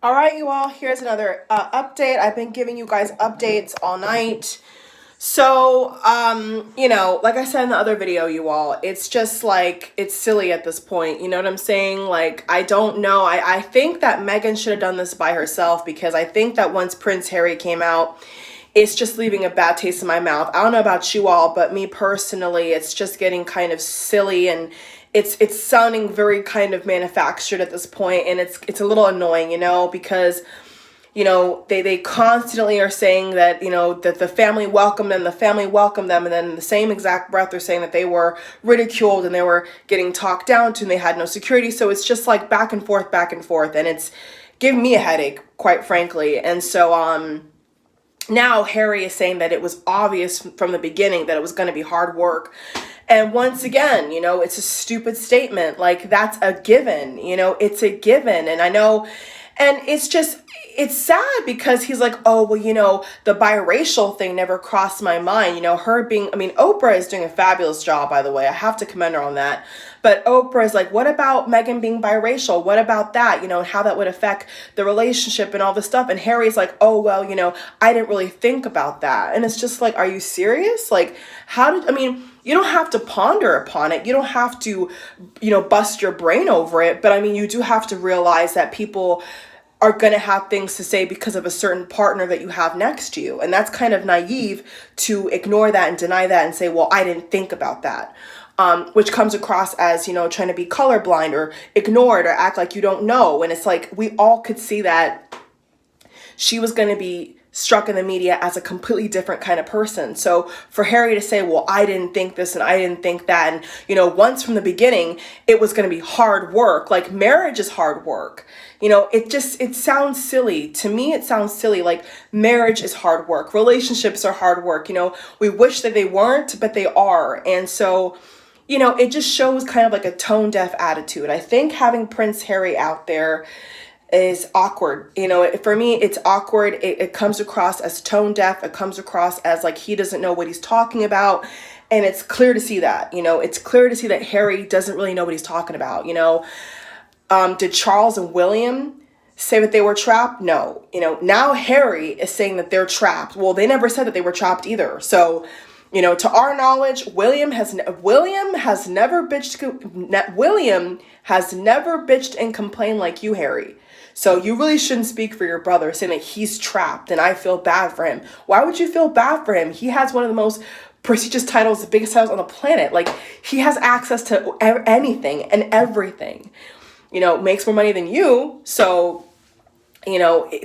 All right, you all, here's another update. I've been giving you guys updates all night. So, like I said in the other video, you all, it's just like, it's silly at this point. You know what I'm saying? Like, I don't know. I think that Meghan should have done this by herself because I think that once Prince Harry came out, it's just leaving a bad taste in my mouth. I don't know about you all, but me personally, it's just getting kind of silly and it's sounding very kind of manufactured at this point, and it's a little annoying, because they constantly are saying that, that the family welcomed them, and then in the same exact breath they're saying that they were ridiculed and they were getting talked down to and they had no security. So it's just like back and forth, and it's giving me a headache, quite frankly. And so now Harry is saying that it was obvious from the beginning that it was going to be hard work. And once again, it's a stupid statement. Like, that's a given, it's a given. And I know, and it's sad because he's like, oh, well, the biracial thing never crossed my mind. Oprah is doing a fabulous job, by the way. I have to commend her on that. But Oprah is like, what about Meghan being biracial? What about that? And how that would affect the relationship and all this stuff. And Harry's like, oh, well, I didn't really think about that. And it's just like, are you serious? Like, you don't have to ponder upon it. You don't have to, bust your brain over it. But you do have to realize that people are going to have things to say because of a certain partner that you have next to you. And that's kind of naive to ignore that and deny that and say, well, I didn't think about that. Which comes across as, trying to be colorblind or ignore it or act like you don't know. And it's like, we all could see that she was going to be struck in the media as a completely different kind of person. So for Harry to say, well, I didn't think this and I didn't think that. And, once from the beginning, it was going to be hard work. Like, marriage is hard work. It sounds silly. To me, it sounds silly. Like, marriage is hard work. Relationships are hard work. We wish that they weren't, but they are. And so, it just shows kind of like a tone deaf attitude. I think having Prince Harry out there is awkward. For me, it's awkward. It comes across as tone deaf. It comes across as like he doesn't know what he's talking about. And it's clear to see that, it's clear to see that Harry doesn't really know what he's talking about. Did Charles and William say that they were trapped? No. Now Harry is saying that they're trapped. Well, they never said that they were trapped either. So, to our knowledge, William has never bitched and complained like you, Harry. So you really shouldn't speak for your brother saying that he's trapped and I feel bad for him. Why would you feel bad for him? He has one of the most prestigious titles, the biggest titles on the planet. Like, he has access to anything and everything. Makes more money than you. So,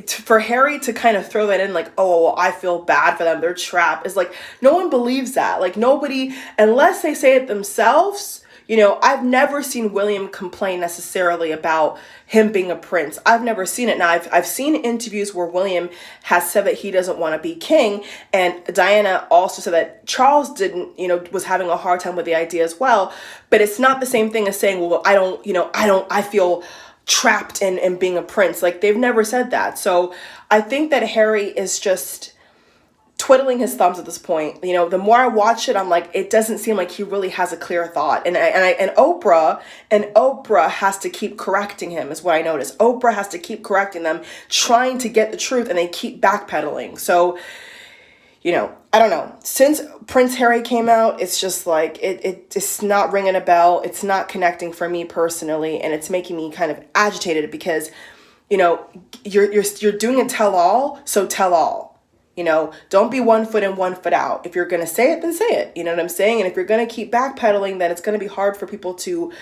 for Harry to kind of throw that in like, oh, well, I feel bad for them, they're trapped, is like, no one believes that. Like, nobody, unless they say it themselves. I've never seen William complain necessarily about him being a prince. I've never seen it. Now, I've seen interviews where William has said that he doesn't want to be king. And Diana also said that Charles didn't, was having a hard time with the idea as well. But it's not the same thing as saying, well, I feel trapped in being a prince. Like, they've never said that. So I think that Harry is just twiddling his thumbs at this point. The more I watch it, I'm like, it doesn't seem like he really has a clear thought. And Oprah has to keep correcting him, is what I noticed. Oprah has to keep correcting them, trying to get the truth, and they keep backpedaling. So, I don't know. Since Prince Harry came out, it's just like, it's not ringing a bell. It's not connecting for me personally, and it's making me kind of agitated because, you're doing a tell all, so tell all. Don't be 1 foot in, 1 foot out. If you're going to say it, then say it. You know what I'm saying? And if you're going to keep backpedaling, then it's going to be hard for people to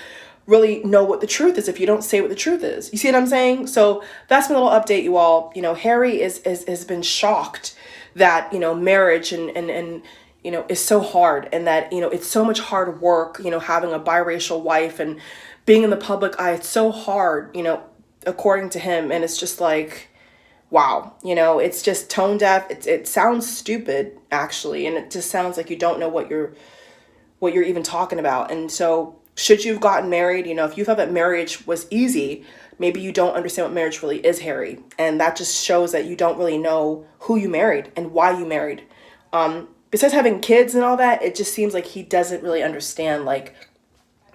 really know what the truth is if you don't say what the truth is. You see what I'm saying? So that's my little update, you all. Harry has been shocked that, marriage and is so hard, and that, it's so much hard work, having a biracial wife and being in the public eye. It's so hard, according to him. And it's just like, wow, it's just tone deaf. It sounds stupid, actually, and it just sounds like you don't know what you're even talking about. And so, should you have gotten married, if you thought that marriage was easy, maybe you don't understand what marriage really is, Harry. And that just shows that you don't really know who you married and why you married. Besides having kids and all that, it just seems like he doesn't really understand, like,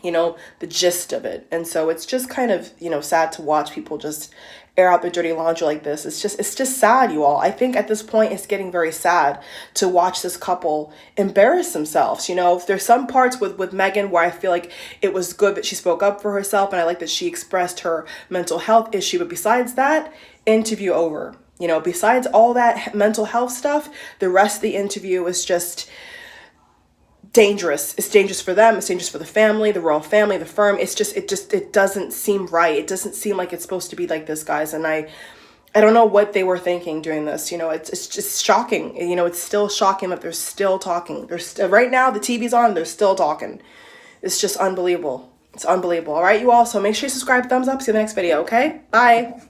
the gist of it. And so it's just kind of, sad to watch people just air out their dirty laundry like this. It's just sad, you all. I think at this point it's getting very sad to watch this couple embarrass themselves. You know, there's some parts with Meghan where I feel like it was good that she spoke up for herself, and I like that she expressed her mental health issue. But besides that, interview over. You know, besides all that mental health stuff, the rest of the interview is just dangerous. It's dangerous for them. It's dangerous for the family, the royal family, the firm. It doesn't seem right. It doesn't seem like it's supposed to be like this, guys. And I don't know what they were thinking doing this. You know, it's just shocking. You know, it's still shocking that they're still talking. Right now, the TV's on, they're still talking. It's just unbelievable. It's unbelievable. All right, you all. So make sure you subscribe, thumbs up. See you in the next video, okay? Bye.